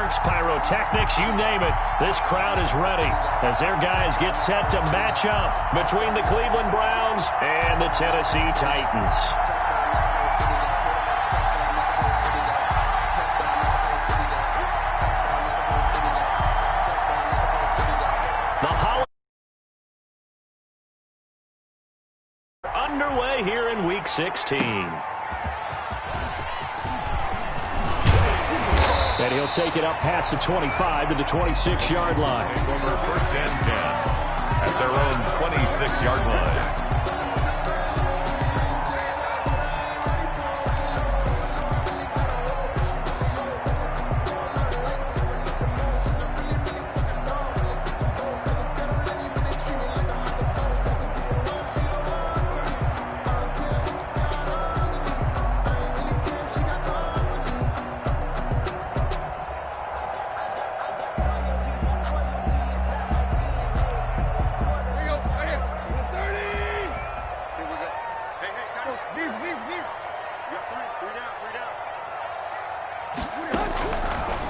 fireworks, pyrotechnics, you name it. This crowd is ready as their guys get set to match up between the Cleveland Browns and the Tennessee Titans. Underway here in Week 16. And he'll take it up past the 25 to the 26-yard line. Over first and 10 at their own 26-yard line.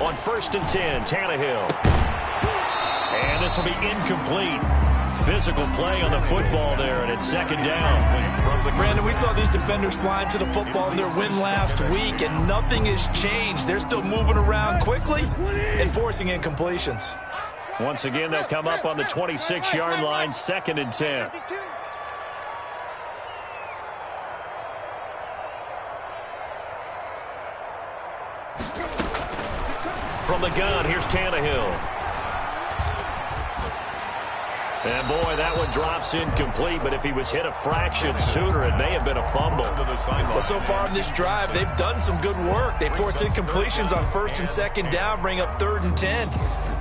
On first and 10, Tannehill. And this will be incomplete. Physical play on the football there, and it's second down. Brandon, we saw these defenders flying to the football in their win last week, and nothing has changed. They're still moving around quickly and forcing incompletions. Once again, they'll come up on the 26-yard line, second and 10. From the gun, here's Tannehill. And, boy, that one drops incomplete, but if he was hit a fraction sooner, it may have been a fumble. Well, so far in this drive, they've done some good work. They force incompletions on first and second down, bring up third and 10.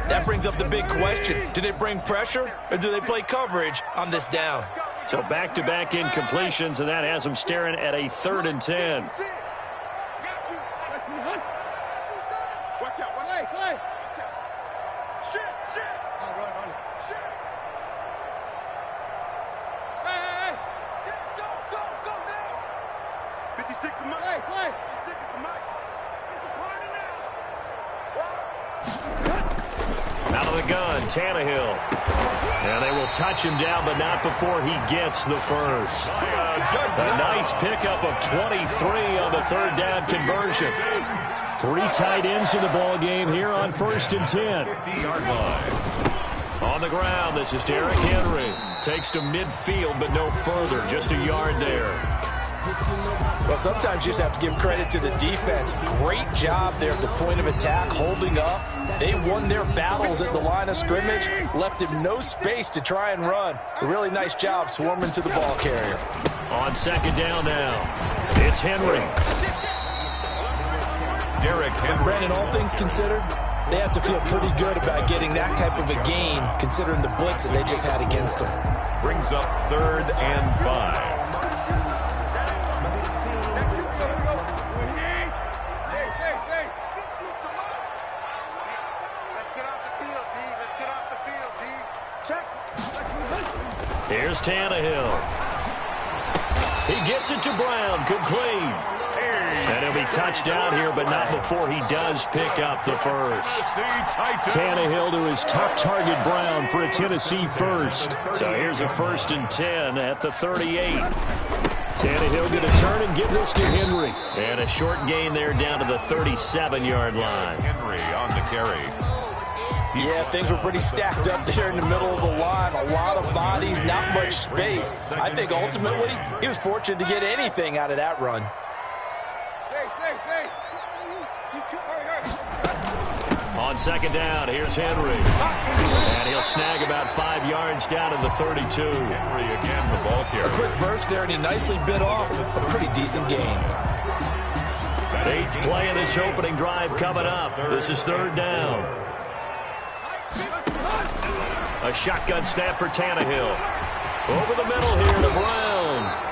That brings up the big question. Do they bring pressure, or do they play coverage on this down? So back-to-back incompletions, and that has them staring at a third and 10. Out of the gun, Tannehill. And they will touch him down, but not before he gets the first. A nice pickup of 23 on the third down conversion. 3 tight ends in the ball game here on first and 10. 50-yard line. On the ground, this is Derrick Henry. Takes to midfield, but no further. Just a yard there. Well, sometimes you just have to give credit to the defense. Great job there at the point of attack, holding up. They won their battles at the line of scrimmage, left him no space to try and run. A really nice job swarming to the ball carrier. On second down now, it's Henry. Derrick Henry. Brandon, all things considered, they have to feel pretty good about getting that type of a gain, considering the blitz that they just had against them. Brings up third and 5. Here's Tannehill. He gets it to Brown, complete. And he'll be touched down here, but not before he does pick up the first. Tannehill to his top target, Brown, for a Tennessee first. So here's a first and 10 at the 38. Tannehill going to turn and give this to Henry. And a short gain there down to the 37-yard line. Henry on the carry. Yeah, things were pretty stacked up there in the middle of the line. A lot of bodies, not much space. I think ultimately he was fortunate to get anything out of that run. On second down, here's Henry. And he'll snag about 5 yards down to the 32. Henry again, the ball carrier. A quick burst there, and he nicely bit off a pretty decent gain. 8th play of this opening drive coming up. This is third down. A shotgun snap for Tannehill. Over the middle here to Brown.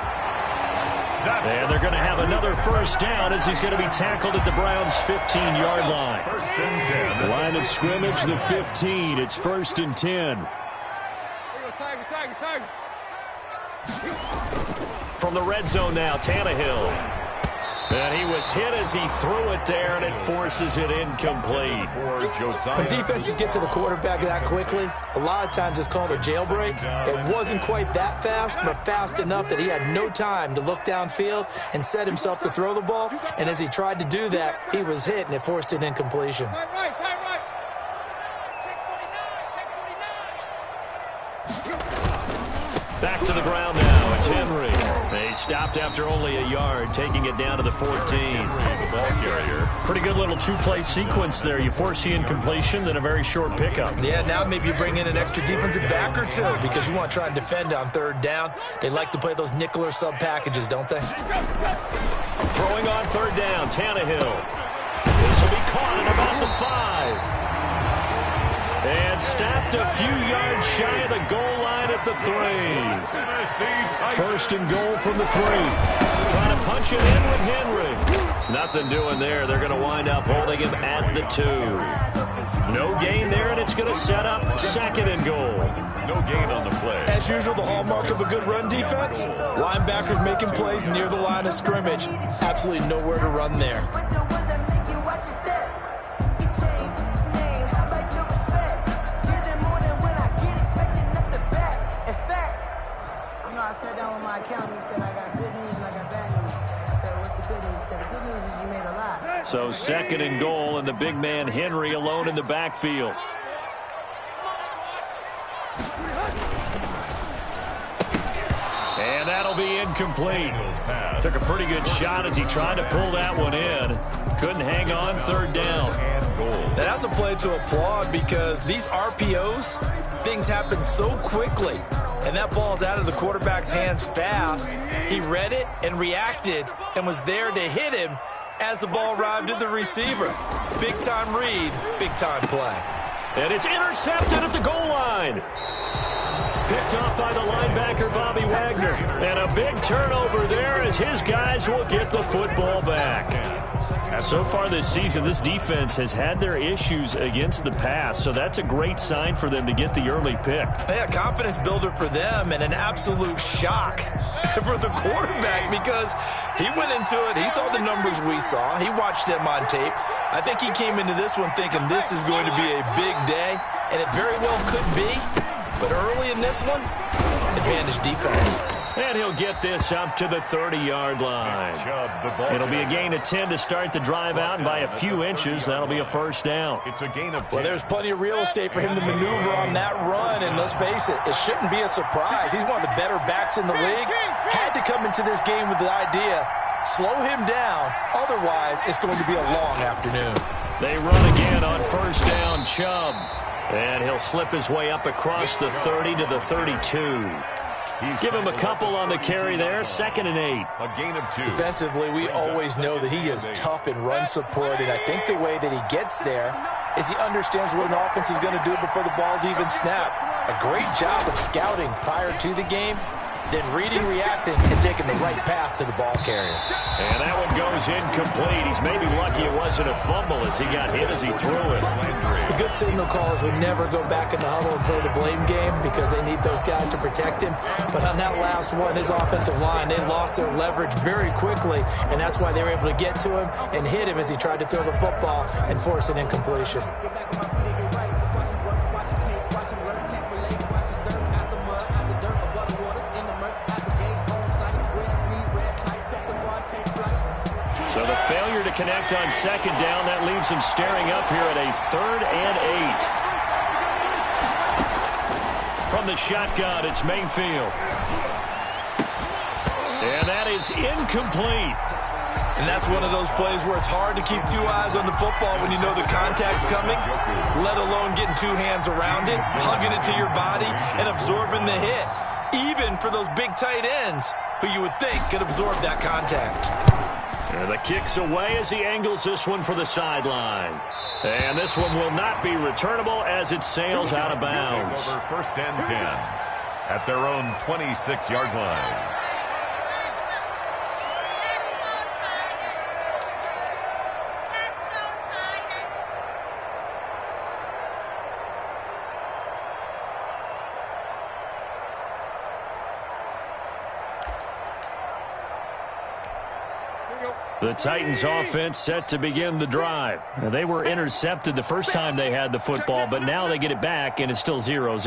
And they're going to have another first down as he's going to be tackled at the Browns' 15-yard line. First and 10. Line of scrimmage, the 15. It's first and 10. From the red zone now, Tannehill. And he was hit as he threw it there, and it forces it incomplete. When defenses get to the quarterback that quickly, a lot of times it's called a jailbreak. It wasn't quite that fast, but fast enough that he had no time to look downfield and set himself to throw the ball. And as he tried to do that, he was hit, and it forced an incompletion. Back to the ground now. It's Henry. He stopped after only a yard, taking it down to the 14. The ball carrier. Pretty good little two-play sequence there. You force the incompletion, then a very short pickup. Yeah, now maybe you bring in an extra defensive back or two because you want to try and defend on third down. They like to play those nickel or sub packages, don't they? Throwing on third down, Tannehill. This will be caught at about the 5. And stopped a few yards shy of the goal line at the 3. First and goal from the 3. Trying to punch it in with Henry. Nothing doing there. They're going to wind up holding him at the 2. No gain there, and it's going to set up second and goal. No gain on the play. As usual, the hallmark of a good run defense, linebackers making plays near the line of scrimmage. Absolutely nowhere to run there. I sat down with my accountant. He said, I got good news and I got bad news. I said, what's the good news? He said, the good news is you made a lot. So second and goal, and the big man Henry alone in the backfield. And that'll be incomplete. Took a pretty good shot as he tried to pull that one in. Couldn't hang on third down. Now that's a play to applaud because these RPOs, things happen so quickly. And that ball's out of the quarterback's hands fast. He read it and reacted and was there to hit him as the ball arrived at the receiver. Big-time read, big-time play. And it's intercepted at the goal line. Picked off by the linebacker, Bobby Wagner. And a big turnover there as his guys will get the football back. So far this season, this defense has had their issues against the pass, so that's a great sign for them to get the early pick. Yeah, confidence builder for them and an absolute shock for the quarterback because he went into it. He saw the numbers we saw. He watched them on tape. I think he came into this one thinking this is going to be a big day, and it very well could be. But early in this one, advantage defense. And he'll get this up to the 30-yard line. It'll be a gain of 10 to start the drive out, and by a few inches, that'll be a first down. It's a gain of 10. Well, there's plenty of real estate for him to maneuver on that run, and let's face it, it shouldn't be a surprise. He's one of the better backs in the league. Had to come into this game with the idea, slow him down, otherwise it's going to be a long afternoon. They run again on first down, Chubb. And he'll slip his way up across the 30 to the 32. Give him a couple on the carry there, 2nd and 8. A gain of 2. Defensively, we always know that he is tough in run support, and I think the way that he gets there is he understands what an offense is going to do before the ball's even snapped. A great job of scouting prior to the game, then reading, reacting, and taking the right path to the ball carrier. And that one goes incomplete. He's maybe lucky it wasn't a fumble as he got hit as he threw it. The good signal callers would never go back in the huddle and play the blame game because they need those guys to protect him. But on that last one, his offensive line, they lost their leverage very quickly, and that's why they were able to get to him and hit him as he tried to throw the football and force an incompletion. So the failure to connect on second down, that leaves him staring up here at a 3rd and 8. From the shotgun, it's Mayfield. And that is incomplete. And that's one of those plays where it's hard to keep two eyes on the football when you know the contact's coming, let alone getting two hands around it, hugging it to your body, and absorbing the hit. Even for those big tight ends who you would think could absorb that contact. And the kick's away as he angles this one for the sideline. And this one will not be returnable as it sails out of bounds. Over 1st and 10 at their own 26-yard line. Here we go. The Titans offense set to begin the drive. Now, they were intercepted the first time they had the football, but now they get it back, and it's still 0-0.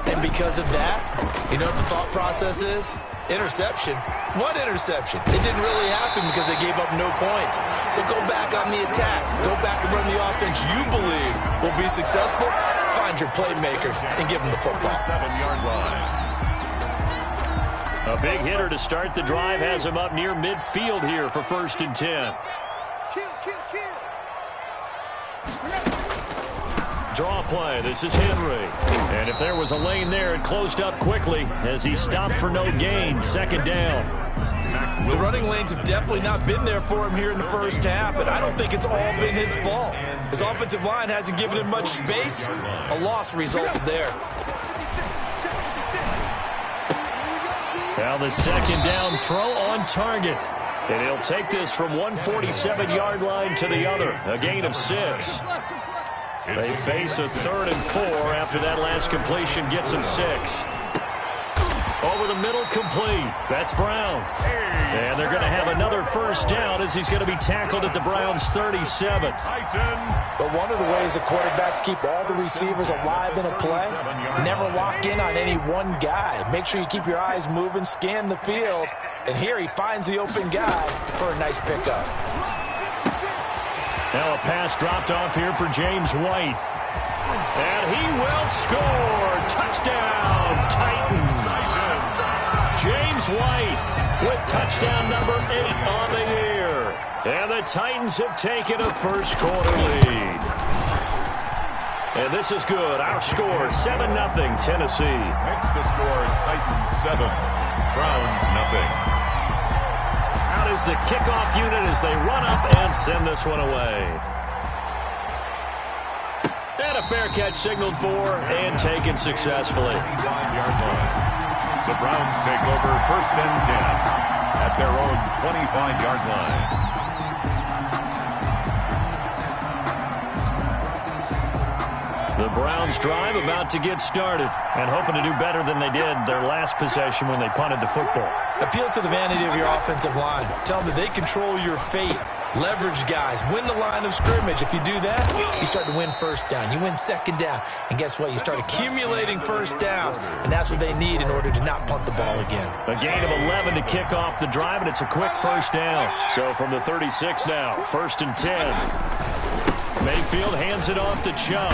And because of that, you know what the thought process is? Interception. What interception? It didn't really happen because they gave up no points. So go back on the attack. Go back and run the offense you believe will be successful. Find your playmakers and give them the football. 7-yard line. A big hitter to start the drive has him up near midfield here for 1st and 10. Draw play. This is Henry. And if there was a lane there, it closed up quickly as he stopped for no gain. 2nd down. The running lanes have definitely not been there for him here in the first half, and I don't think it's all been his fault. His offensive line hasn't given him much space. A loss results there. Now the 2nd down throw on target. And he'll take this from 147-yard line to the other. A gain of 6. They face a 3rd and 4 after that last completion gets them 6. Over the middle, complete. That's Brown. And they're going to have another 1st down as he's going to be tackled at the Browns' 37. But one of the ways the quarterbacks keep all the receivers alive in a play, never lock in on any one guy. Make sure you keep your eyes moving, scan the field. And here he finds the open guy for a nice pickup. Now a pass dropped off here for James White. And he will score. Touchdown, Titans. James White with touchdown number 8 on the year. And the Titans have taken a first quarter lead. And this is good. Our score, 7-0 Tennessee. Next to score, Titans 7, Browns 0. Out is the kickoff unit as they run up and send this one away. And a fair catch signaled for and taken successfully. 5-yard line. The Browns take over 1st and 10 at their own 25-yard line. The Browns drive about to get started and hoping to do better than they did their last possession when they punted the football. Appeal to the vanity of your offensive line. Tell them that they control your fate. Leverage guys. Win the line of scrimmage. If you do that, you start to win 1st down. You win 2nd down. And guess what? You start accumulating 1st downs. And that's what they need in order to not punt the ball again. A gain of 11 to kick off the drive, and it's a quick 1st down. So from the 36 now, 1st and 10. Mayfield hands it off to Chubb.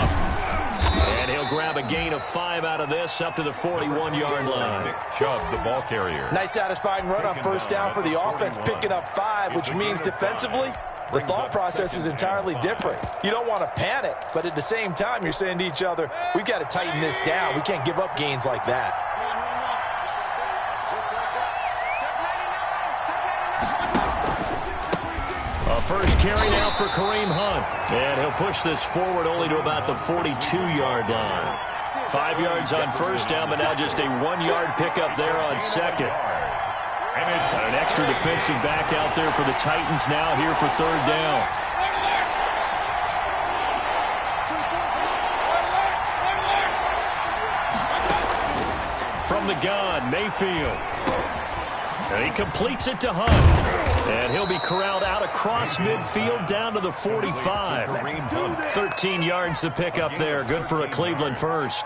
And he'll grab a gain of 5 out of this up to the 41-yard line. Chubb, the ball carrier. Nice satisfying run on 1st down for the offense, picking up 5, which means defensively, the thought process is entirely different. You don't want to panic, but at the same time, you're saying to each other, we've got to tighten this down. We can't give up gains like that. First carry now for Kareem Hunt. And he'll push this forward only to about the 42-yard line. 5 yards on 1st down, but now just a 1-yard pickup there on 2nd. Got an extra defensive back out there for the Titans now here for 3rd down. From the gun, Mayfield. And he completes it to Hunt. And he'll be corralled out across midfield down to the 45. 13 yards to pick up there. Good for a Cleveland 1st.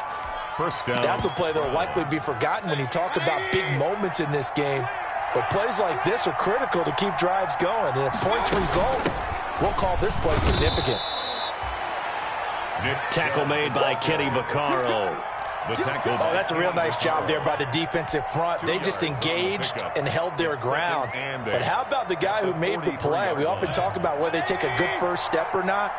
1st down. That's a play that will likely be forgotten when you talk about big moments in this game. But plays like this are critical to keep drives going. And if points result, we'll call this play significant. Tackle made by Kenny Vaccaro. Oh, that's a real nice job there by the defensive front. They just engaged and held their ground. But how about the guy who made the play? We often talk about whether they take a good first step or not.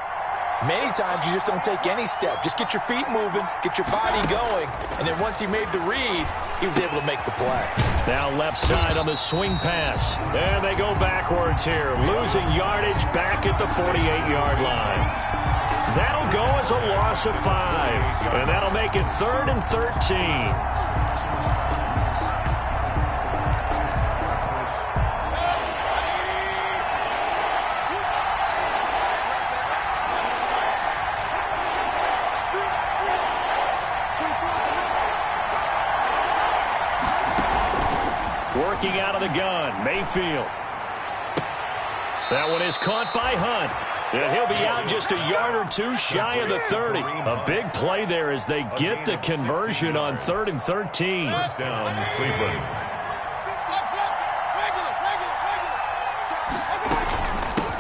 Many times you just don't take any step. Just get your feet moving, get your body going, and then once he made the read, he was able to make the play. Now left side on the swing pass. And they go backwards here, losing yardage back at the 48-yard line. That'll go as a loss of 5. And that'll make it 3rd and 13. Working out of the gun, Mayfield. That one is caught by Hunt. And he'll be out just a yard or two shy of the 30. A big play there as they get the conversion on 3rd and 13. First down, Cleveland.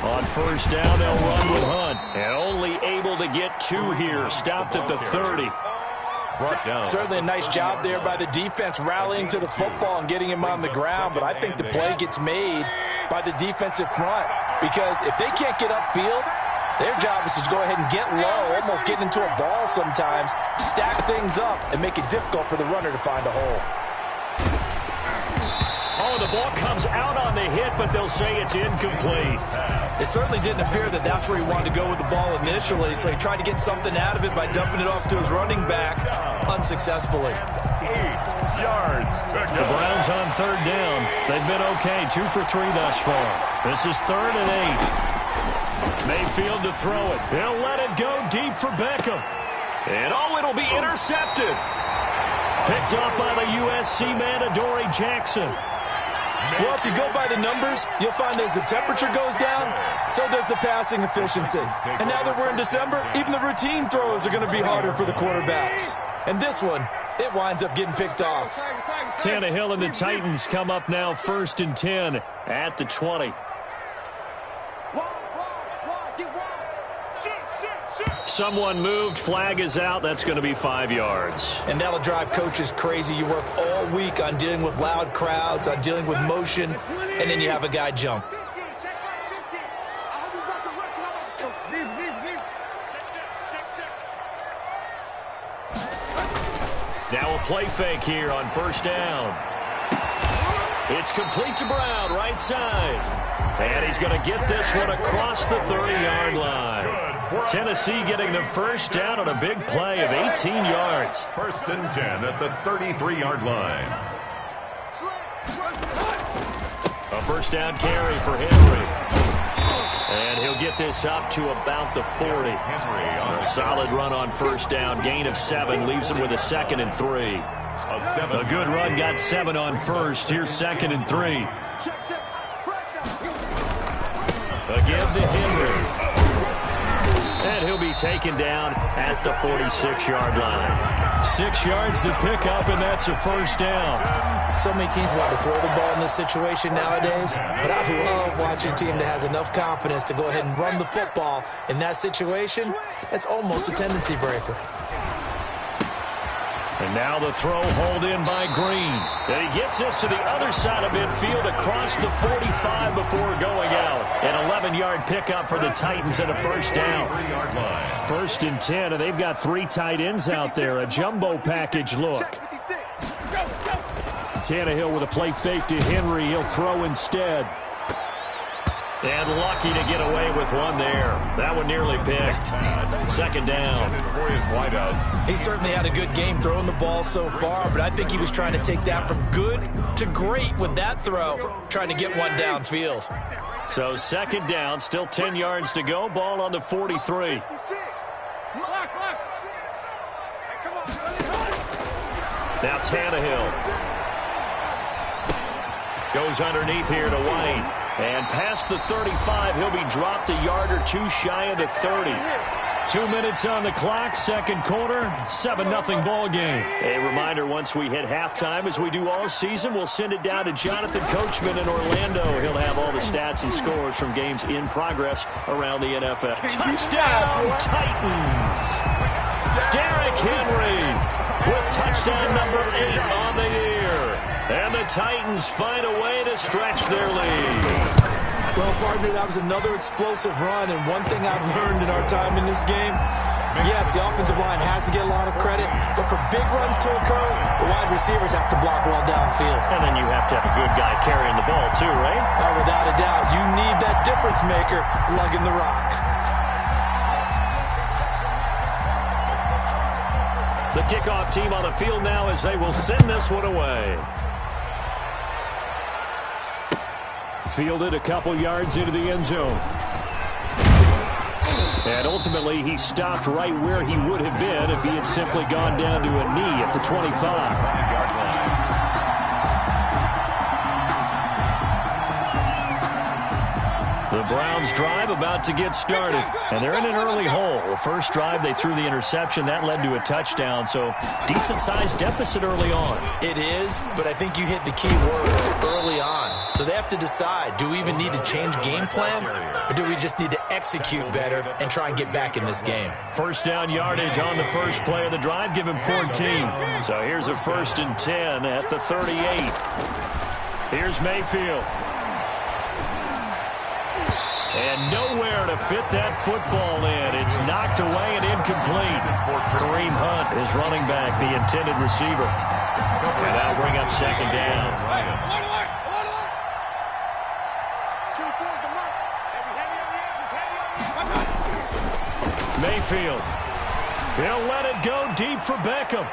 On first down, they'll run with Hunt. And only able to get 2 here. Stopped at the 30. Brought down. Certainly a nice job there by the defense rallying to the football and getting him on the ground. But I think the play gets made by the defensive front. Because if they can't get upfield, their job is to go ahead and get low, almost get into a ball sometimes, stack things up, and make it difficult for the runner to find a hole. Oh, the ball comes out on the hit, but they'll say it's incomplete. It certainly didn't appear that that's where he wanted to go with the ball initially, so he tried to get something out of it by dumping it off to his running back unsuccessfully. 8 yards to go. The Browns on 3rd down. They've been okay, 2 for 3 thus far. This is 3rd and 8. Mayfield to throw it. They'll let it go deep for Beckham. And it'll be intercepted. Picked off by the USC man, Adoree Jackson. Well, if you go by the numbers, you'll find as the temperature goes down, so does the passing efficiency. And now that we're in December, even the routine throws are going to be harder for the quarterbacks. And this one, it winds up getting picked off. Tannehill and the Titans come up now 1st and 10 at the 20. Someone moved. Flag is out. That's going to be 5 yards. And that'll drive coaches crazy. You work all week on dealing with loud crowds, on dealing with motion, and then you have a guy jump. Now a play fake here on 1st down. It's complete to Brown, right side. And he's going to get this one across the 30-yard line. Tennessee getting the 1st down on a big play of 18 yards. 1st and 10 at the 33-yard line. A 1st down carry for Henry. And he'll get this up to about the 40. A solid run on 1st down. Gain of 7 leaves him with a 2nd and 3. A good run got 7 on 1st. Here's 2nd and 3. Again to Henry. And he'll be taken down at the 46-yard line. 6 yards to pick up, and that's a 1st down. So many teams want to throw the ball in this situation nowadays, but I love watching a team that has enough confidence to go ahead and run the football in that situation. That's almost a tendency breaker. And now the throw hauled in by Green. And he gets this to the other side of midfield across the 45 before going out. An 11-yard pickup for the Titans and a 1st down. 1st and 10, and they've got 3 tight ends out there. A jumbo package look. Tannehill with a play fake to Henry. He'll throw instead. And lucky to get away with one there. That one nearly picked. 2nd down. He certainly had a good game throwing the ball so far, but I think he was trying to take that from good to great with that throw, trying to get one downfield. So 2nd down, still 10 yards to go. Ball on the 43. Now Tannehill goes underneath here to White. And past the 35, he'll be dropped a yard or 2 shy of the 30. 2 minutes on the clock, 2nd quarter, 7-0 ball game. A reminder, once we hit halftime, as we do all season, we'll send it down to Jonathan Coachman in Orlando. He'll have all the stats and scores from games in progress around the NFL. Touchdown, Titans! Derrick Henry with touchdown number 8 on the year. And the Titans find a way to stretch their lead. Well, partner, that was another explosive run, and one thing I've learned in our time in this game, yes, the offensive line has to get a lot of credit, but for big runs to occur, the wide receivers have to block well downfield. And then you have to have a good guy carrying the ball too, right? Oh, without a doubt. You need that difference maker lugging the rock. The kickoff team on the field now as they will send this one away. Fielded a couple yards into the end zone. And ultimately, he stopped right where he would have been if he had simply gone down to a knee at the 25. The Browns drive about to get started, and they're in an early hole. The first drive, they threw the interception. That led to a touchdown, so decent-sized deficit early on. It is, but I think you hit the key words early on. So they have to decide, do we even need to change game plan, or do we just need to execute better and try and get back in this game? First down yardage on the first play of the drive. Give him 14. So here's a 1st and 10 at the 38. Here's Mayfield. And nowhere to fit that football in. It's knocked away and incomplete. Kareem Hunt is running back, the intended receiver. And that'll bring up 2nd down. Mayfield. He'll let it go deep for Beckham.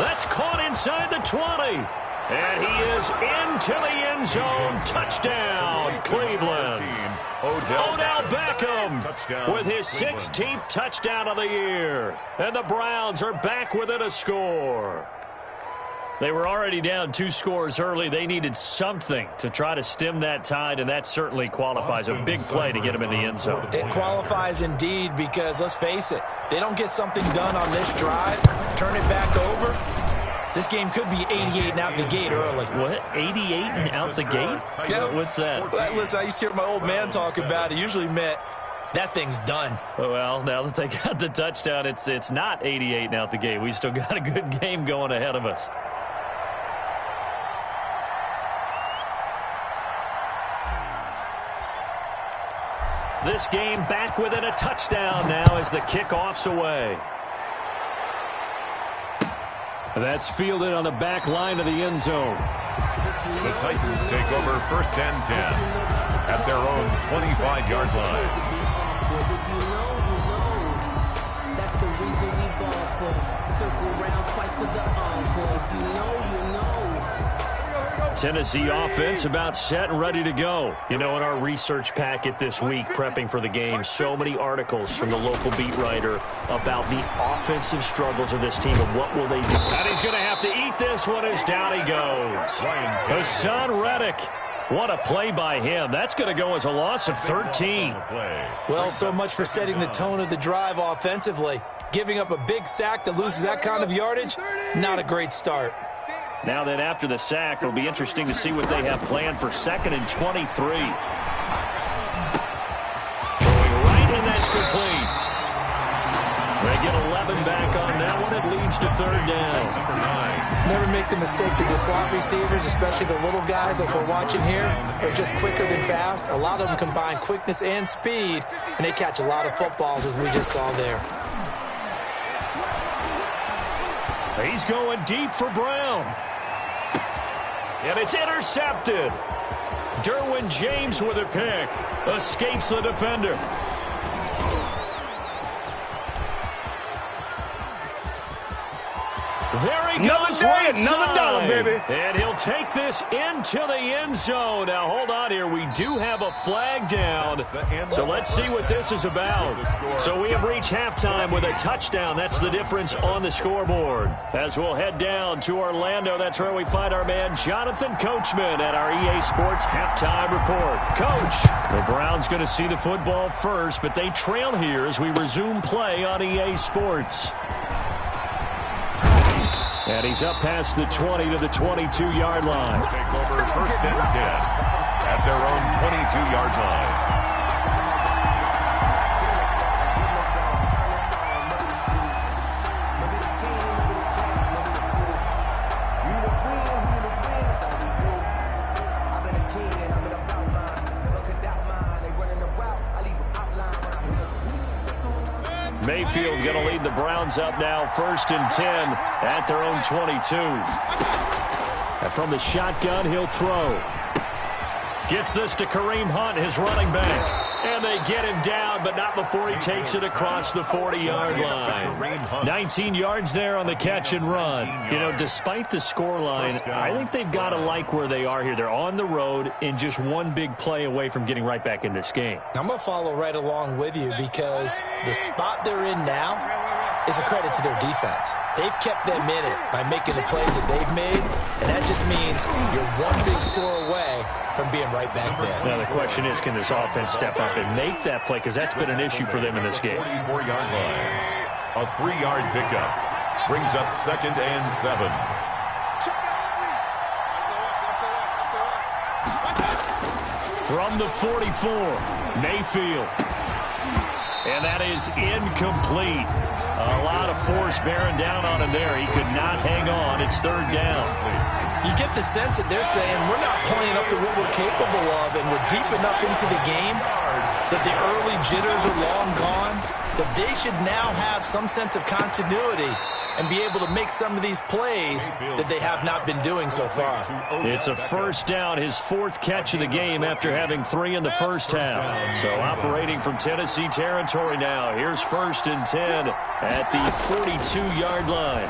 That's caught inside the 20. And he is into the end zone. Touchdown, Cleveland. Odell Beckham with his 16th touchdown of the year. And the Browns are back within a score. They were already down 2 scores early. They needed something to try to stem that tide, and that certainly qualifies. A big play to get them in the end zone. It qualifies indeed because, let's face it, they don't get something done on this drive, turn it back over, this game could be 88 and out the gate early. What? 88 and out the gate? Yeah. What's that? Listen, I used to hear my old man talk about it. Usually meant that thing's done. Well, now that they got the touchdown, it's not 88 and out the gate. We still got a good game going ahead of us. This game back within a touchdown now as the kickoff's away. That's fielded on the back line of the end zone. The Titans take over 1st and 10 at their own 25-yard line. If you know, that's the reason we ball for. Circle round twice for the encore. If you know, you know. Tennessee offense about set and ready to go. You know, in our research packet this week, prepping for the game, so many articles from the local beat writer about the offensive struggles of this team and what will they do. And he's going to have to eat this one as down he goes. Hassan Reddick. What a play by him. That's going to go as a loss of 13. Well, so much for setting the tone of the drive offensively. Giving up a big sack that loses that kind of yardage, not a great start. Now then, after the sack, it'll be interesting to see what they have planned for 2nd and 23. Throwing right, and that's complete. They get 11 back on that one. It leads to 3rd down. Never make the mistake that the slot receivers, especially the little guys that we're watching here, are just quicker than fast. A lot of them combine quickness and speed, and they catch a lot of footballs, as we just saw there. He's going deep for Brown. And it's intercepted. Derwin James with a pick. Escapes the defender. There he goes. Another dollar, baby. And he'll take this into the end zone. Now, hold on here. We do have a flag down. So let's see what this is about. So we have reached halftime with a touchdown. That's the difference on the scoreboard. As we'll head down to Orlando, that's where we find our man Jonathan Coachman at our EA Sports Halftime Report. Coach, the Browns going to see the football first, but they trail here as we resume play on EA Sports. And he's up past the 20 to the 22-yard line. Take over 1st and 10 at their own 22-yard line. Mayfield going to lead the Browns up now, 1st and 10 at their own 22. And from the shotgun, he'll throw. Gets this to Kareem Hunt, his running back. And they get him down, but not before he takes it across the 40-yard line. 19 yards there on the catch and run. You know, despite the scoreline, I think they've got to like where they are here. They're on the road and just one big play away from getting right back in this game. I'm going to follow right along with you because the spot they're in now, is a credit to their defense. They've kept them in it by making the plays that they've made, and that just means you're one big score away from being right back there. Now the question is, can this offense step up and make that play? Because that's been an issue for them in this game. 44-yard line. A 3-yard pickup brings up 2nd and 7. From the 44, Mayfield. And that is incomplete. A lot of force bearing down on him there. He could not hang on. It's 3rd down. You get the sense that they're saying we're not playing up to what we're capable of, and we're deep enough into the game that the early jitters are long gone, that they should now have some sense of continuity and be able to make some of these plays that they have not been doing so far. It's a 1st down, his 4th catch of the game after having 3 in the first half. So operating from Tennessee territory now. Here's 1st and 10 at the 42-yard line.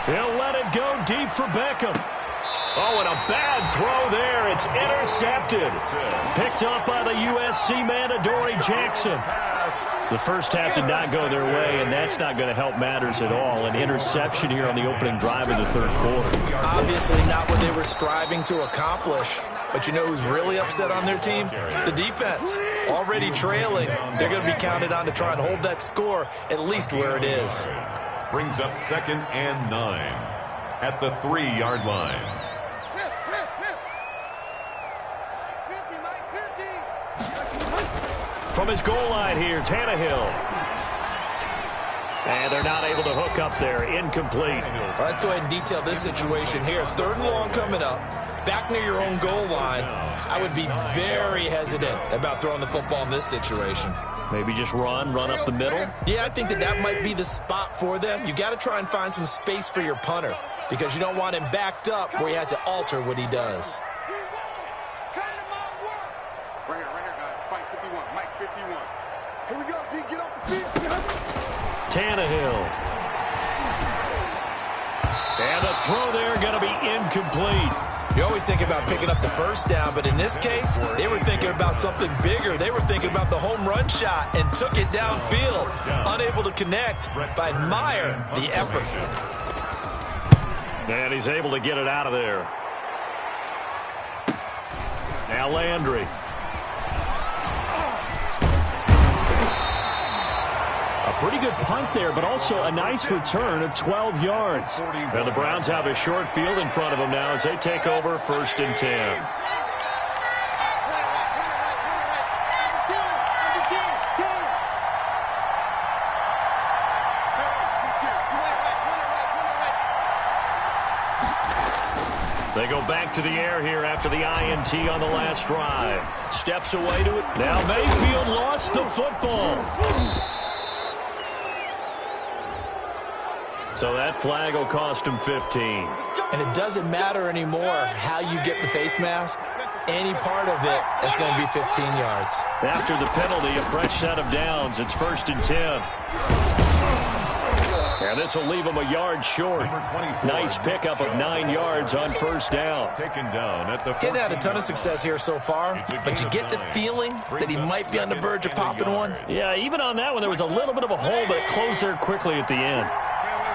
He'll let it go deep for Beckham. Oh, and a bad throw there. It's intercepted. Picked up by the USC man, Adoree Jackson. The first half did not go their way, and that's not going to help matters at all. An interception here on the opening drive of the 3rd quarter. Obviously not what they were striving to accomplish. But you know who's really upset on their team? The defense. Already trailing. They're going to be counted on to try and hold that score at least where it is. Brings up 2nd and 9 at the 3-yard line. From his goal line here, Tannehill. And they're not able to hook up there. Incomplete. Well, let's go ahead and detail this situation here. 3rd and long coming up. Back near your own goal line. I would be very hesitant about throwing the football in this situation. Maybe just run up the middle? Yeah, I think that might be the spot for them. You got to try and find some space for your punter because you don't want him backed up where he has to alter what he does. Here we go, D. Get off the field. Tannehill. And the throw there going to be incomplete. You always think about picking up the 1st down, but in this case, they were thinking about something bigger. They were thinking about the home run shot and took it downfield. Unable to connect, but I admire the effort. And he's able to get it out of there. Now Landry. Pretty good punt there, but also a nice return of 12 yards. And the Browns have a short field in front of them now as they take over 1st and 10. They go back to the air here after the INT on the last drive. Steps away to it. Now Mayfield lost the football. So that flag will cost him 15. And it doesn't matter anymore how you get the face mask. Any part of it is going to be 15 yards. After the penalty, a fresh set of downs. It's 1st and 10. And this will leave him a yard short. Nice pickup of 9 yards on 1st down. Taken down at the Getting had a ton of success here so far, but you get the feeling that he might be on the verge of popping one. Yeah, even on that one, there was a little bit of a hole, but it closed there quickly at the end.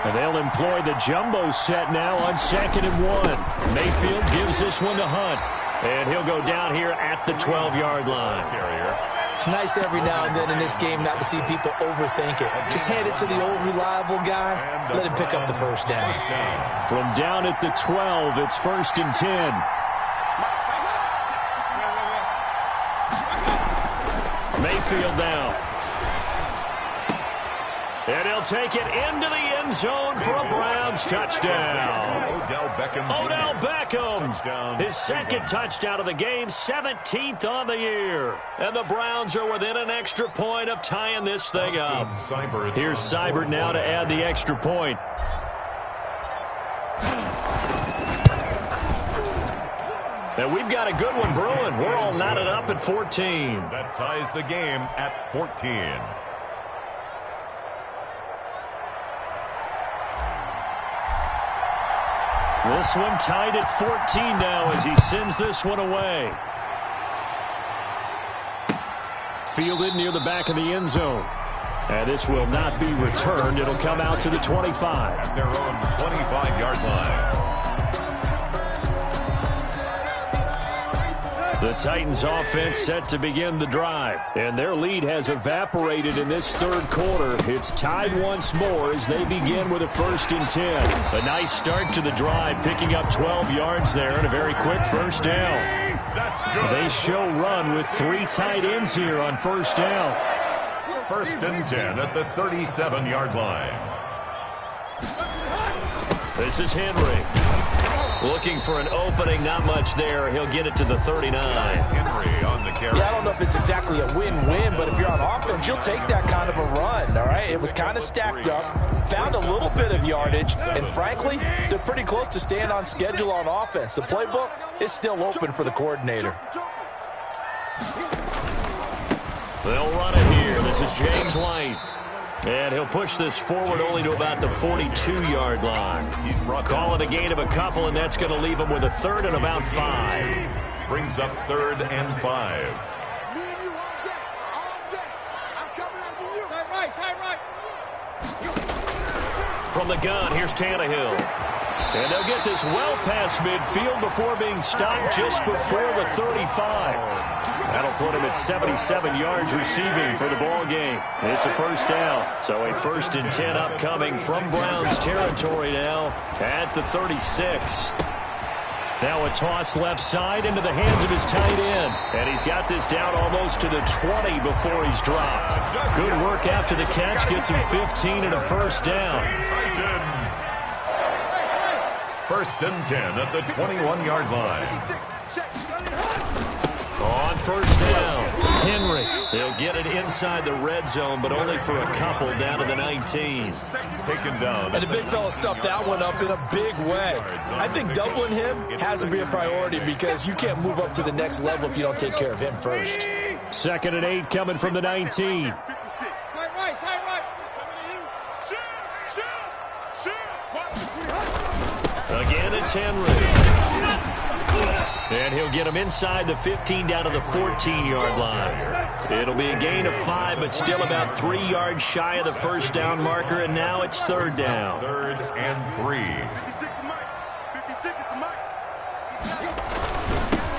And they'll employ the jumbo set now on 2nd and 1. Mayfield gives this one to Hunt. And he'll go down here at the 12-yard line. It's nice every now and then in this game not to see people overthink it. Just hand it to the old reliable guy. Let him pick up the 1st down. From down at the 12, it's 1st and 10. Mayfield now. And he'll take it into the end zone for a Browns touchdown. Odell Beckham, his 2nd touchdown of the game, 17th on the year. And the Browns are within an extra point of tying this thing up. Here's Seibert now to add the extra point. And we've got a good one brewing. We're all knotted up at 14. That ties the game at 14. This one tied at 14 now as he sends this one away. Fielded near the back of the end zone. And this will not be returned. It'll come out to the 25. At their own 25-yard line. The Titans offense set to begin the drive, and their lead has evaporated in this third quarter. It's tied once more as they begin with a 1st and 10. A nice start to the drive, picking up 12 yards there and a very quick first down. That's good. They show run with 3 tight ends here on first down. 1st and 10 at the 37-yard line. This is Henry. Looking for an opening, not much there. He'll get it to the 39. Henry on the carry. Yeah, I don't know if it's exactly a win-win, but if you're on offense, you'll take that kind of a run, all right? It was kind of stacked up, found a little bit of yardage, and frankly, they're pretty close to staying on schedule on offense. The playbook is still open for the coordinator. They'll run it here. This is James White. And he'll push this forward only to about the 42-yard line. Call it a gain of a couple, and that's going to leave him with a 3rd and about 5. Brings up 3rd and 5. Me and you all day. I'm coming after you. Tight right. From the gun, here's Tannehill. And they'll get this well past midfield before being stopped just before the 35. That'll put him at 77 yards receiving for the ball game. It's a first down. So a 1st and 10 upcoming from Browns territory now at the 36. Now a toss left side into the hands of his tight end. And he's got this down almost to the 20 before he's dropped. Good work after the catch. Gets him 15 and a first down. 1st and 10 at the 21-yard line. On first down, Henry. They'll get it inside the red zone, but only for a couple down to the 19. Taken down. And the big fella stuffed that one up in a big way. I think doubling him has to be a priority because you can't move up to the next level if you don't take care of him first. 2nd and 8 coming from the 19. Again, it's Henry. And he'll get him inside the 15 down to the 14-yard line. It'll be a gain of 5, but still about 3 yards shy of the first down marker, and now it's 3rd down. 3rd and 3.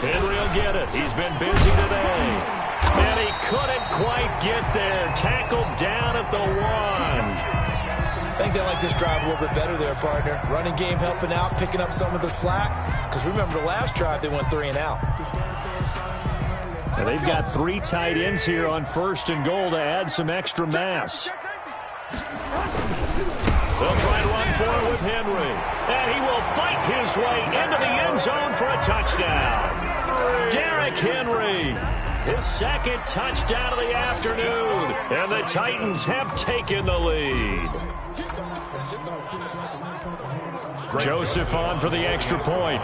Henry will get it. He's been busy today. And he couldn't quite get there. Tackled down at the 1. I think they like this drive a little bit better there, partner. Running game helping out, picking up some of the slack. Because remember the last drive, they went 3 and out. And they've got 3 tight ends here on 1st and goal to add some extra mass. They'll try to run for it with Henry. And he will fight his way into the end zone for a touchdown. Derrick Henry, his 2nd touchdown of the afternoon. And the Titans have taken the lead. Joseph on for the extra point.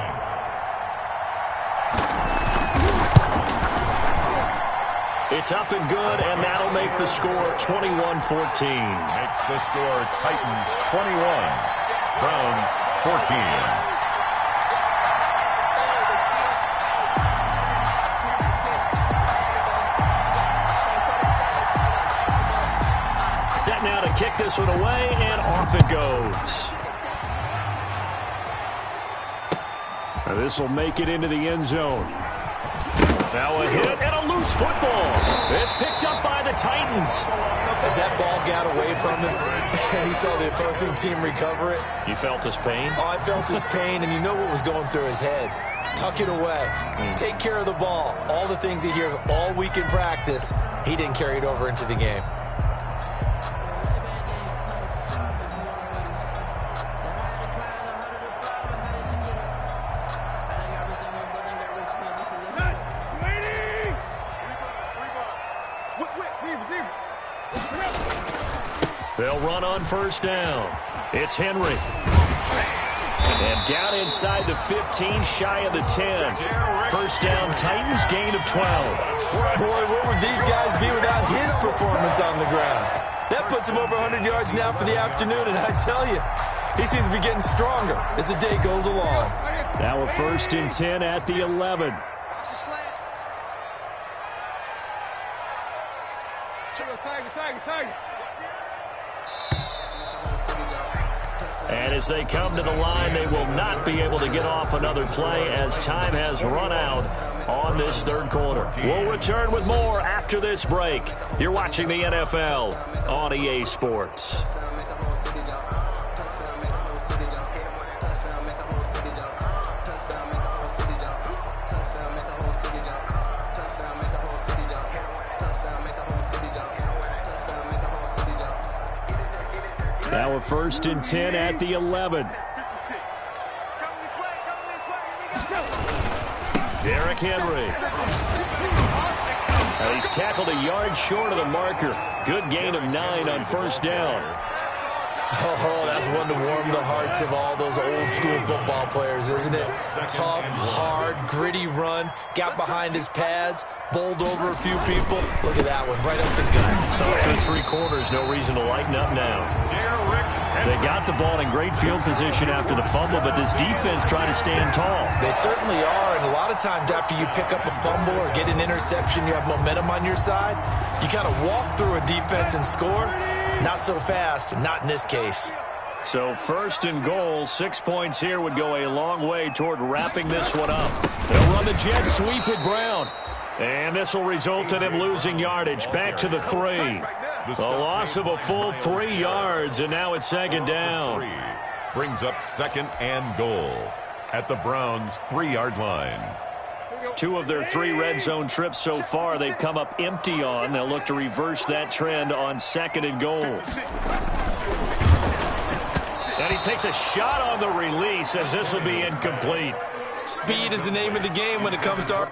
It's up and good, and that'll make the score 21-14. Makes the score Titans 21, Browns 14. Set now to kick this one away, and off it goes. Now this will make it into the end zone. Now a hit and a loose football. It's picked up by the Titans. As that ball got away from him, and he saw the opposing team recover it. You felt his pain? Oh, I felt his pain, and you know what was going through his head. Tuck it away. Take care of the ball. All the things he hears all week in practice, he didn't carry it over into the game. They'll run on first down. It's Henry. And down inside the 15, shy of the 10. First down, Titans, gain of 12. Boy, where would these guys be without his performance on the ground? That puts him over 100 yards now for the afternoon, and I tell you, he seems to be getting stronger as the day goes along. Now a 1st and 10 at the 11. And as they come to the line, they will not be able to get off another play as time has run out on this third quarter. We'll return with more after this break. You're watching the NFL on EA Sports. Now a 1st and 10 at the 11. Derrick Henry. He's tackled a yard short of the marker. Good gain of 9 on 1st down. Oh, that's one to warm the hearts of all those old-school football players, isn't it? Tough, hard, gritty run. Got behind his pads, bowled over a few people. Look at that one, right up the gut. So after 3 quarters, no reason to lighten up now. They got the ball in great field position after the fumble, but this defense trying to stand tall. They certainly are, and a lot of times after you pick up a fumble or get an interception, you have momentum on your side. You kind of walk through a defense and score. Not so fast, not in this case. So 1st and goal, 6 points here would go a long way toward wrapping this one up. They'll run the jet sweep with Brown. And this will result in him losing yardage. Back to the 3. The loss of a full 3 yards, and now it's 2nd down. Brings up 2nd and goal at the Browns' 3-yard line. 2 of their 3 red zone trips so far they've come up empty on. They'll look to reverse that trend on 2nd and goal. And he takes a shot on the release as this will be incomplete. Speed is the name of the game when it comes to our...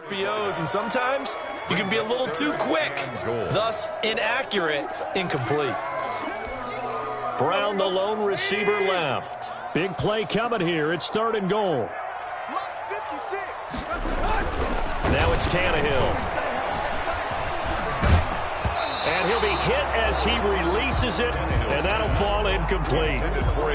RPOs, and sometimes you can be a little too quick, thus inaccurate, incomplete. Brown, the lone receiver, left. Big play coming here. It's 3rd and goal. Now it's Tannehill. And he'll be hit as he releases it, and that'll fall incomplete.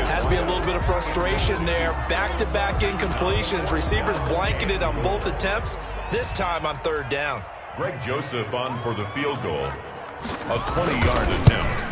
Has to be a little bit of frustration there. Back-to-back incompletions. Receivers blanketed on both attempts, this time on 3rd down. Greg Joseph on for the field goal. A 20-yard attempt.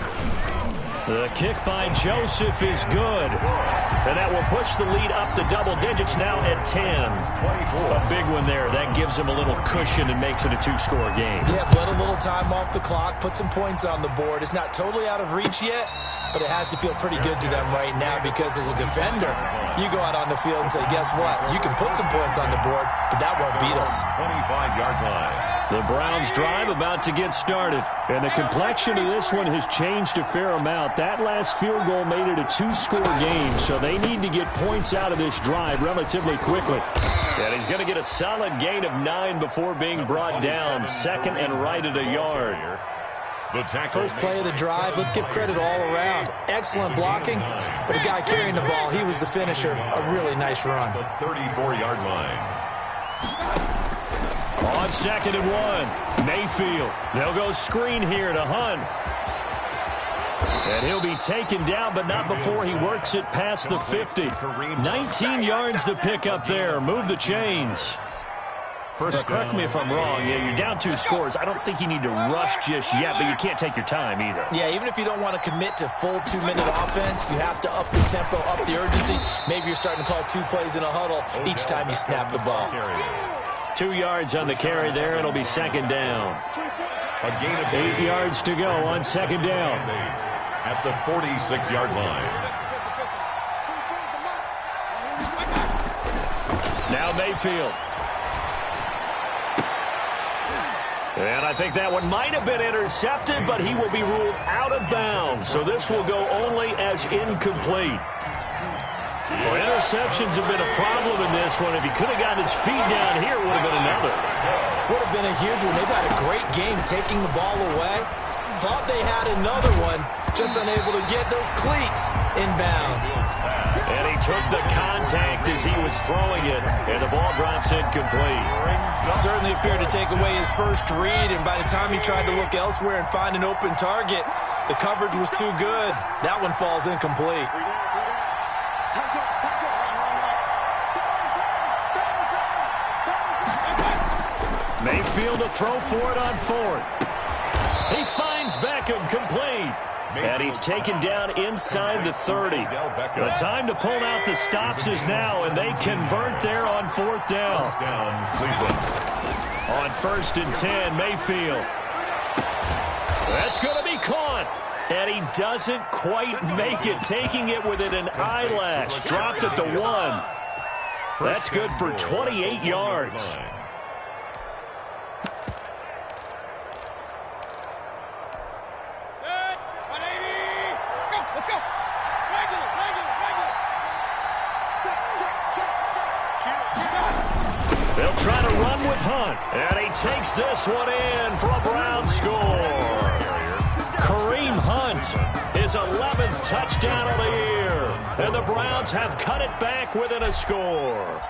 The kick by Joseph is good. And that will push the lead up to double digits now at 10. A big one there. That gives him a little cushion and makes it a 2-score game. Yeah, let a little time off the clock, put some points on the board. It's not totally out of reach yet, but it has to feel pretty good to them right now because as a defender, you go out on the field and say, guess what? You can put some points on the board, but that won't beat us. 25-yard line. The Browns drive about to get started. And the complexion of this one has changed a fair amount. That last field goal made it a 2-score game, so they need to get points out of this drive relatively quickly. And he's going to get a solid gain of 9 before being brought down. 2nd and right at a yard. First play of the drive, let's give credit all around. Excellent blocking, but the guy carrying the ball, he was the finisher. A really nice run. The 34-yard line. On 2nd and 1, Mayfield. They'll go screen here to Hunt. And he'll be taken down, but not before he works it past the 50. 19 yards to pick up there. Move the chains. Correct me if I'm wrong. Yeah, you're down 2 scores. I don't think you need to rush just yet, but you can't take your time either. Yeah, even if you don't want to commit to full 2-minute offense, you have to up the tempo, up the urgency. Maybe you're starting to call 2 plays in a huddle each time you snap the ball. 2 yards on the carry there. It'll be 2nd down. A gain of 8 yards to go on 2nd down. At the 46-yard line. Now Mayfield. And I think that one might have been intercepted, but he will be ruled out of bounds. So this will go only as incomplete. Well, interceptions have been a problem in this one. If he could have gotten his feet down here, it would have been another. Would have been a huge one. They've had a great game taking the ball away. Thought they had another one, just unable to get those cleats in bounds. And he took the contact as he was throwing it, and the ball drops incomplete. Certainly appeared to take away his first read, and by the time he tried to look elsewhere and find an open target, the coverage was too good. That one falls incomplete. Mayfield to throw for it on fourth. He finds Beckham complete. And he's taken down inside the 30. The time to pull out the stops is now, and they convert there on fourth down. On 1st and 10, Mayfield. That's going to be caught. And he doesn't quite make it, taking it within an eyelash. Dropped at the 1. That's good for 28 yards. They'll try to run with Hunt, and he takes this one in for a Brown score. Kareem Hunt, his 11th touchdown of the year, and the Browns have cut it back within a score.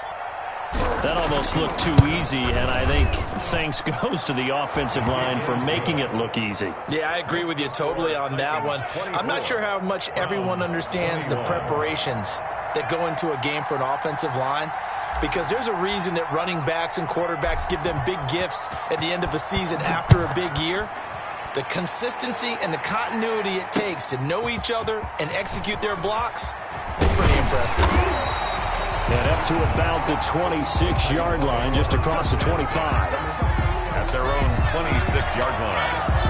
That almost looked too easy, and I think thanks goes to the offensive line for making it look easy. Yeah, I agree with you totally on that one. I'm not sure how much everyone understands the preparations that go into a game for an offensive line, because there's a reason that running backs and quarterbacks give them big gifts at the end of the season after a big year. The consistency and the continuity it takes to know each other and execute their blocks is pretty impressive. And up to about the 26-yard line, just across the 25. At their own 26-yard line.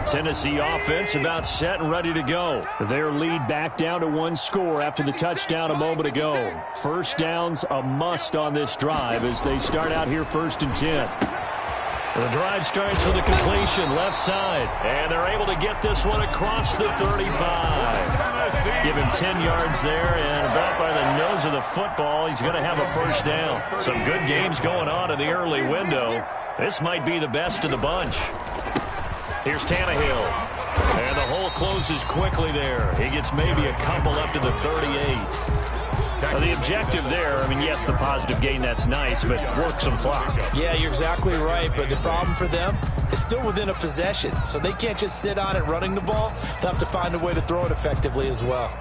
Tennessee offense about set and ready to go. Their lead back down to 1 score after the touchdown a moment ago. First down's a must on this drive as they start out here 1st and 10. The drive starts with a completion left side, and they're able to get this one across the 35. Give him 10 yards there, and about by the nose of the football, he's going to have a first down. Some good games going on in the early window. This might be the best of the bunch. Here's Tannehill, and the hole closes quickly there. He gets maybe a couple up to the 38. Now, the objective there, I mean, yes, the positive gain, that's nice, but work some clock. Yeah, you're exactly right, but the problem for them is still within a possession, so they can't just sit on it running the ball. They'll have to find a way to throw it effectively as well.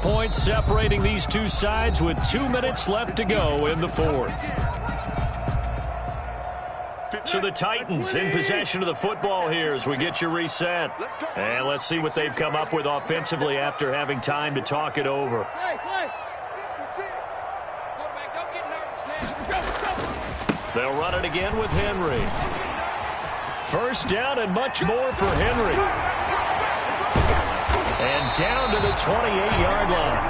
Points separating these two sides with 2 minutes left to go in the fourth. So the Titans in possession of the football here as we get you reset. And let's see what they've come up with offensively after having time to talk it over. They'll run it again with Henry. First down and much more for Henry. And down to the 28-yard line.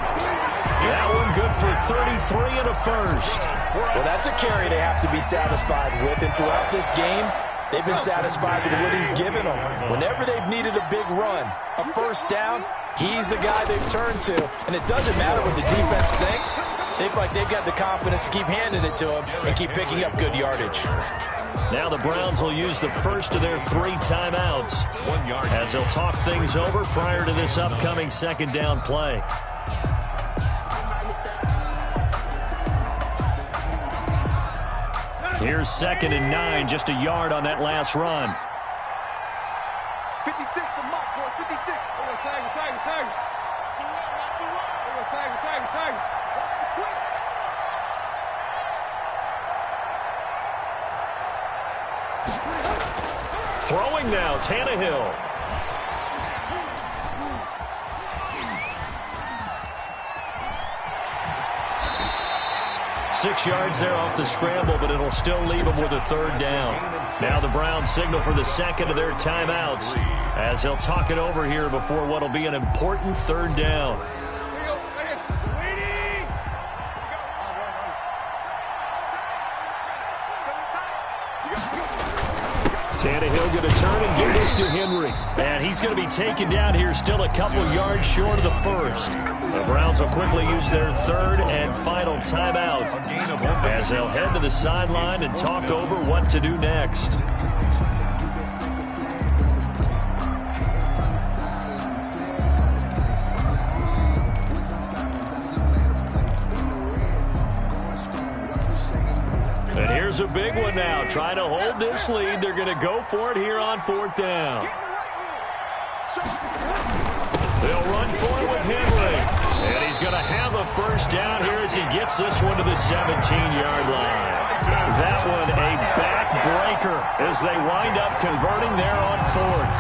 That one good for 33 and a first. Well, that's a carry they have to be satisfied with. And throughout this game, they've been satisfied with what he's given them. Whenever they've needed a big run, a first down, he's the guy they've turned to. And it doesn't matter what the defense thinks. They feel like they've got the confidence to keep handing it to him and keep picking up good yardage. Now the Browns will use the first of their 3 timeouts as they'll talk things over prior to this upcoming second down play. Here's 2nd and 9, just a yard on that last run. 56 to Mike, boys, 56. Tag. Throwing now, Tannehill. 6 yards there off the scramble, but it'll still leave them with a third down. Now the Browns signal for the second of their timeouts as they'll talk it over here before what will be an important third down. Tannehill going to turn and give this to Henry. And he's going to be taken down here, still a couple yards short of the first. The Browns will quickly use their third and final timeout as they'll head to the sideline and talk over what to do next. And here's a big one now. Trying to hold this lead. They're going to go for it here on fourth down. They'll run for it with Henry. And he's going to have a first down here as he gets this one to the 17-yard line. That one a backbreaker as they wind up converting there on fourth.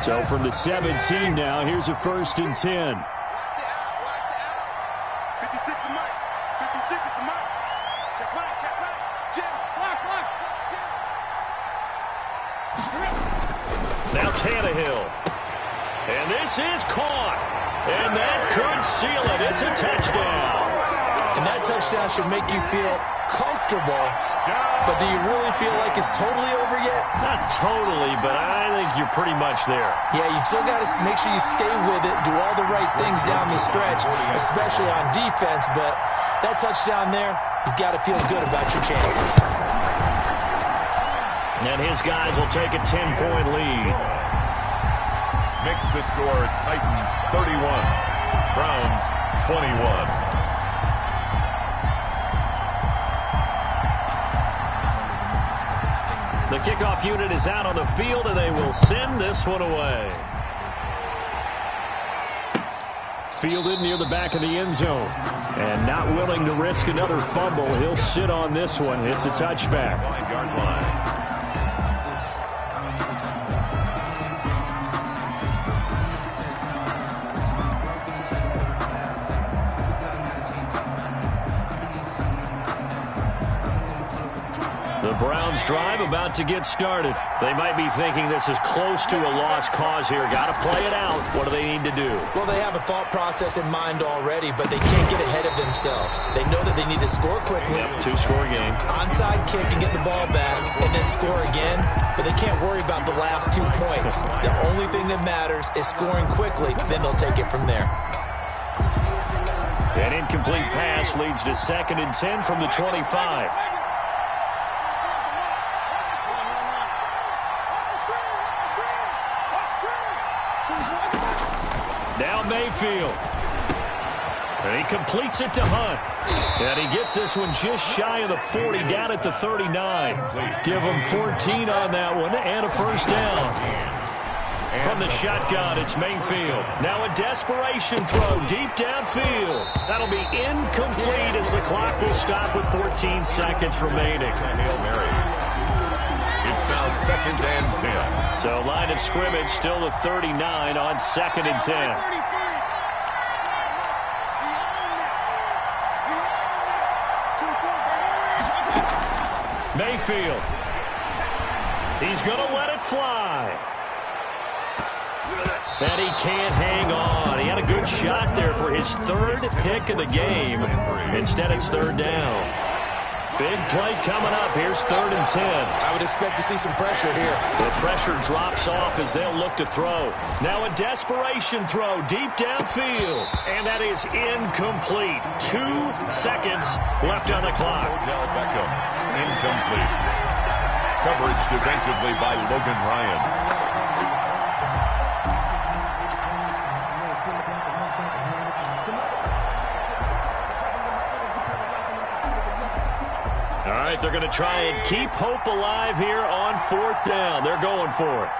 So from the 17 now, here's a 1st and 10. Now Tannehill. And this is caught. And that could seal it. It's a touchdown. And that touchdown should make you feel comfortable. But do you really feel like it's totally over yet? Not totally, but I think you're pretty much there. Yeah, you've still got to make sure you stay with it, do all the right things down the stretch, especially on defense. But that touchdown there, you've got to feel good about your chances. And his guys will take a 10-point lead. Makes the score Titans 31, Browns 21. The kickoff unit is out on the field, and they will send this one away. Fielded near the back of the end zone. And not willing to risk another fumble. He'll sit on this one. It's a touchback. 5-yard line. The Browns drive about to get started. They might be thinking this is close to a lost cause here. Got to play it out. What do they need to do? Well, they have a thought process in mind already, but they can't get ahead of themselves. They know that they need to score quickly. Yep, 2-score game. Onside kick and get the ball back, and then score again. But they can't worry about the last 2 points. The only thing that matters is scoring quickly. Then they'll take it from there. An incomplete pass leads to 2nd and 10 from the 25. Now Mayfield. And he completes it to Hunt. And he gets this one just shy of the 40, down at the 39. Give him 14 on that one and a first down. From the shotgun, it's Mayfield. Now a desperation throw deep downfield. That'll be incomplete as the clock will stop with 14 seconds remaining. Hail Mary. It's now 2nd and 10. So line of scrimmage still the 39 on 2nd and 10. Mayfield. He's going to let it fly. And he can't hang on. He had a good shot there for his 3rd pick of the game. Instead, it's 3rd down. Big play coming up. Here's 3rd and 10. I would expect to see some pressure here. The pressure drops off as they'll look to throw. Now a desperation throw deep downfield. And that is incomplete. 2 seconds left on the clock. Odell Beckham, incomplete. Coverage defensively by Logan Ryan. All right, they're going to try and keep hope alive here on 4th down. They're going for it.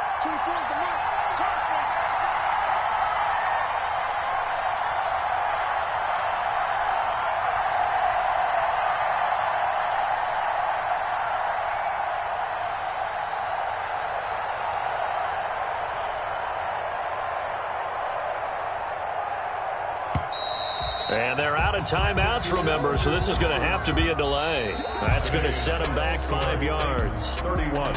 And they're out of timeouts, remember, so this is going to have to be a delay. That's going to set them back 5 yards. 31.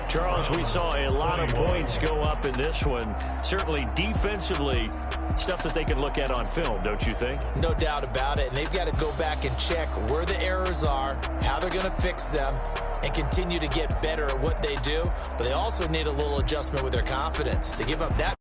Charles, we saw a lot of points go up in this one. Certainly defensively, stuff that they can look at on film, don't you think? No doubt about it, and they've got to go back and check where the errors are, how they're going to fix them, and continue to get better at what they do. But they also need a little adjustment with their confidence. To give up that